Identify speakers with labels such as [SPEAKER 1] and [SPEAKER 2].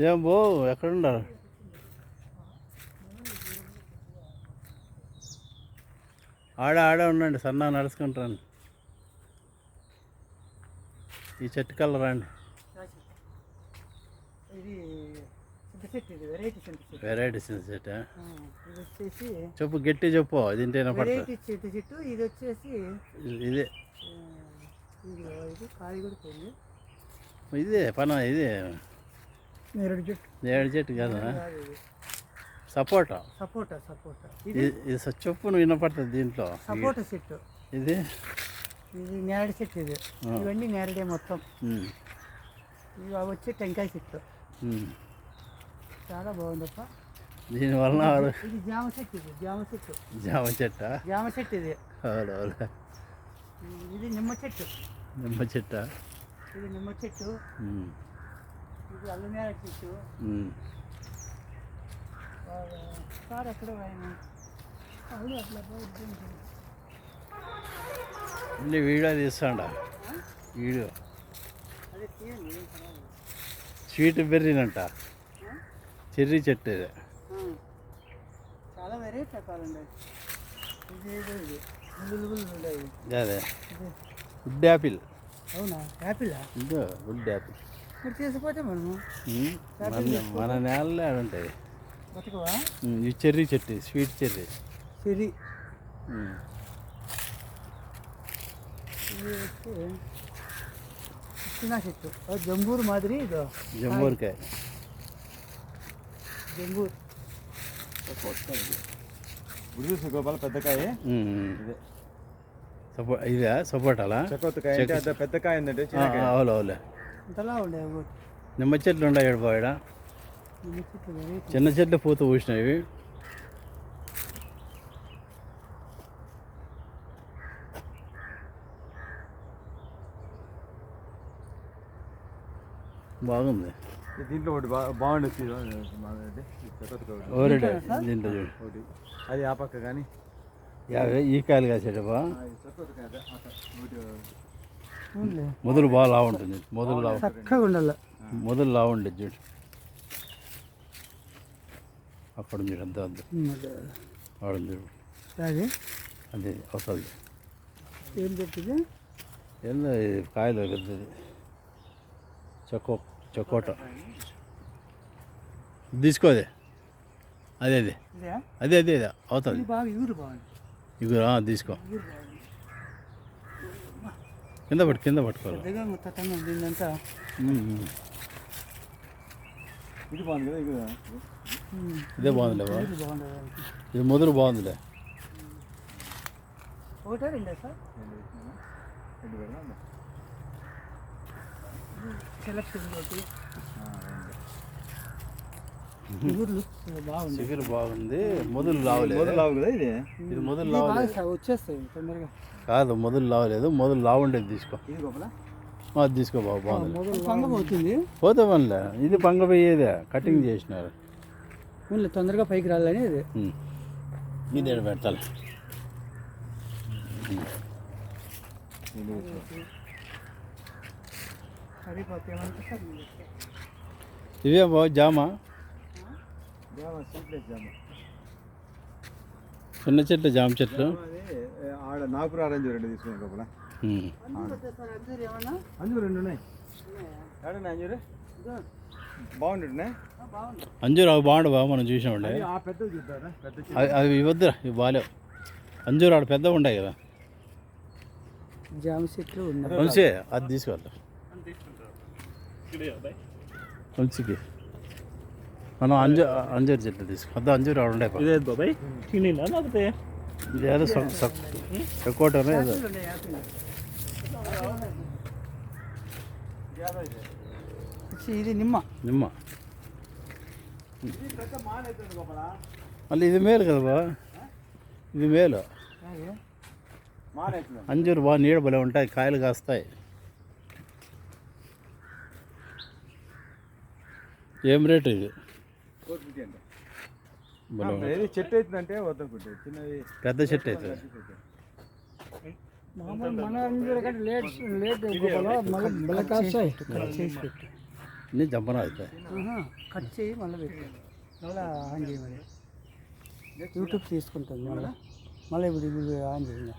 [SPEAKER 1] ఏం బో ఎక్కడున్నారు? ఆడే ఉండండి, సన్నా నడుచుకుంటాను. ఈ చెట్టు కల్లా రండి.
[SPEAKER 2] ఇది సింథసెట్, ఇది వెరైటీ సింథసెట్.
[SPEAKER 1] వెరైటీ సింథసెట్.
[SPEAKER 2] ఇది వచ్చేసి
[SPEAKER 1] చెప్పు, గట్టి చెప్పు, దీంట్లో
[SPEAKER 2] వెరైటీ చెట్టు. ఇది వచ్చేసి
[SPEAKER 1] ఇదే.
[SPEAKER 2] ఇది కాయ కూడా పోయింది.
[SPEAKER 1] ఇదే పన, ఇది నేరేడు చెట్టు కదా, సపోటా. ఇది చెప్పు, నువ్వు వినపడుతుంది దీంట్లో.
[SPEAKER 2] సపోటా చెట్టు
[SPEAKER 1] ఇది
[SPEAKER 2] నేరేడు చెట్టు. ఇది ఇవన్నీ నేరేడే మొత్తం. ఇవి వచ్చి టెంకాయ చెట్టు. చాలా బాగుందప్ప.
[SPEAKER 1] దీనివల్ల
[SPEAKER 2] ఇది జామ చెట్టు.
[SPEAKER 1] జామ చెట్టు.
[SPEAKER 2] ఇది ఇది నిమ్మ చెట్టు. ఇది నిమ్మ చెట్టు. ఇది అల్లమేర చెట్టు. సార్ ఎక్కడ
[SPEAKER 1] వీడియో తీస్తాడా? వీడియో స్వీట్ బెర్రీనంట, చెర్రీ చెట్టు. ఇది
[SPEAKER 2] చాలా వెరైటీ రకాలండి.
[SPEAKER 1] అదే వుడ్ యాపిల్.
[SPEAKER 2] అవునా? యాపిల్.
[SPEAKER 1] వుడ్ యాపిల్
[SPEAKER 2] మీరు తీసుకుపోతే మనము
[SPEAKER 1] మన నేలలో ఉంటాయి.
[SPEAKER 2] బతకవా?
[SPEAKER 1] ఇది చెర్రీ చెట్టు, స్వీట్ చెర్రీ.
[SPEAKER 2] ఇది వచ్చి చిన్న చెట్టు, జంబూరు మాదిరి.
[SPEAKER 1] జంబూరికాయ.
[SPEAKER 3] గోపాల పెద్దకాయ.
[SPEAKER 1] ఇదే సపోటాలా?
[SPEAKER 3] పెద్దకాయ ఏంటంటే
[SPEAKER 1] అవులే.
[SPEAKER 2] ఇంతలా ఉండేవి
[SPEAKER 1] నిమ్మ చెట్లు ఉన్నాయి పోయాడ. చిన్న చెట్లు పూత పూసినవి. బాగుంది.
[SPEAKER 3] దీంట్లో ఒకటి బాగుండేది.
[SPEAKER 1] దీంట్లో చూడు,
[SPEAKER 3] అది ఆ పక్క కానీ
[SPEAKER 1] ఈ కాయలు కాసేటప్పా మొదలు బాగా లావు ఉంటుంది. మొదలు లావు ఉండేది చూడు. అక్కడ మీరు అంతా వాడు చూడు, అది అవసరం.
[SPEAKER 2] ఏం చెప్తుంది?
[SPEAKER 1] ఏందో కాయలు పెద్దది. చకోట తీసుకోదే. అదే అవుతుంది. ఇగురు తీసుకో. కింద పట్టుకోవాలి.
[SPEAKER 3] ఇది బాగుంది కదా.
[SPEAKER 1] ఇదే బాగుందిలే. ఇది మొదలు బాగుందిలే.
[SPEAKER 2] ఒకటే రెండే సార్.
[SPEAKER 1] చిగురు బాగుంది. మొదలు లావలేదు. ఇది మొదలు లావలేదు.
[SPEAKER 2] వచ్చేస్తాయి తొందరగా.
[SPEAKER 1] కాదు, మొదలు లావలేదు. మొదలు లావు ఉండేది తీసుకో. అది తీసుకో బాబు, బాగుంది.
[SPEAKER 2] పోతుంది.
[SPEAKER 1] పోతే పనిలే, ఇది పంగపోయేదే. కటింగ్ చేసినారు
[SPEAKER 2] తొందరగా పైకి రాలని.
[SPEAKER 1] ఇది పెడతాను. ఇవే బాబు జామ. చిన్న చెట్లు, జామ చెట్లు.
[SPEAKER 3] ఆడ నాకు ఆరెంజ్ రెండు తీసుకున్నాను లోపల. అంజూరు రెండు ఉన్నాయి. అంజూరు బాగుండే.
[SPEAKER 1] అంజూరు అవి బాగుండవా? మనం చూసినామండి. అవి ఇవ్వద్దురా, ఇవి బాగాలేవు. అంజూరు ఆడ పెద్దగా ఉంటాయి కదా.
[SPEAKER 2] జామ చెట్లు
[SPEAKER 1] వంశీ అది తీసుకోవాలి. వంశీకి మనం అంజూరు చెట్లు తీసుకో. అంజూరు ఆడ ఉండే
[SPEAKER 4] బాబాయ్ తినేనా లేకపోతే
[SPEAKER 1] ఇది ఏదో సకోటనే ఏదో.
[SPEAKER 2] ఇది నిమ్మ.
[SPEAKER 1] మళ్ళీ ఇది మేలు కదా బా, ఇది మేలు. అంజూరు బాగా నీడ భలే ఉంటాయి, కాయలు కాస్తాయి. ఏం రేటు ఇది?
[SPEAKER 3] చెట్టు అవుతుందంటే వద్దనుకుంటే చిన్నది
[SPEAKER 1] పెద్ద చెట్టు అవుతుంది.
[SPEAKER 2] మన లేట్
[SPEAKER 1] ఇన్ని జంపన అవుతాయి.
[SPEAKER 2] కట్ చేయి మళ్ళీ పెట్టాను, మళ్ళీ ఆన్ చేయమని యూట్యూబ్ తీసుకుంటుంది, మళ్ళీ ఇప్పుడు ఆన్ చేయండి.